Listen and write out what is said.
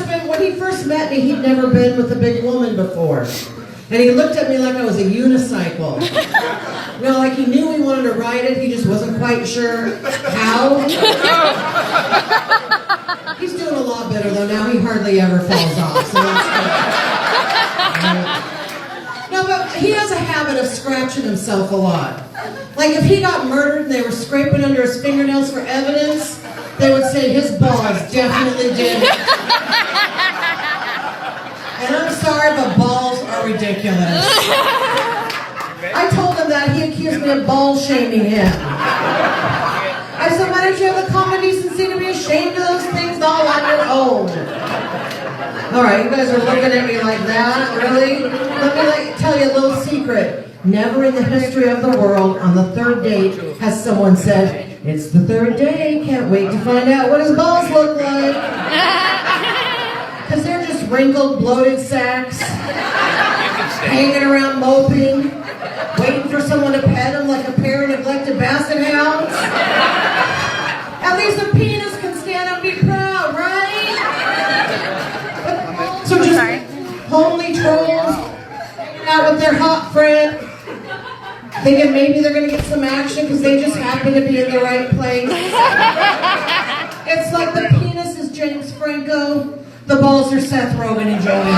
been, when he first met me, he'd never been with a big woman before. And he looked at me like I was a unicycle. You know, like he knew he wanted to ride it, he just wasn't quite sure how. He's doing a lot better though now, he hardly ever falls off, so that's good. No, but he has a habit of scratching himself a lot. Like if he got murdered and they were scraping under his fingernails for evidence, they would say his balls definitely did it. And I'm sorry, but balls are ridiculous. I told him that. He accused me of ball shaming him. I said, why don't you have the common decency to be ashamed of those things all on your own? All right, you guys are looking at me like that, really? Let me tell you a little secret. Never in the history of the world on the third date has someone said, it's the third day, can't wait to find out what his balls look like. Because they're just wrinkled, bloated sacks, hanging around moping, waiting for someone to pet them like a pair of neglected basset hounds. At least a penis can stand up and be proud, right? But so just homely trolls hanging out with their hot friend, thinking maybe they're going to get some action because they just happen to be in the right place. It's like the penis is James Franco, the balls are Seth Rogen and Joey.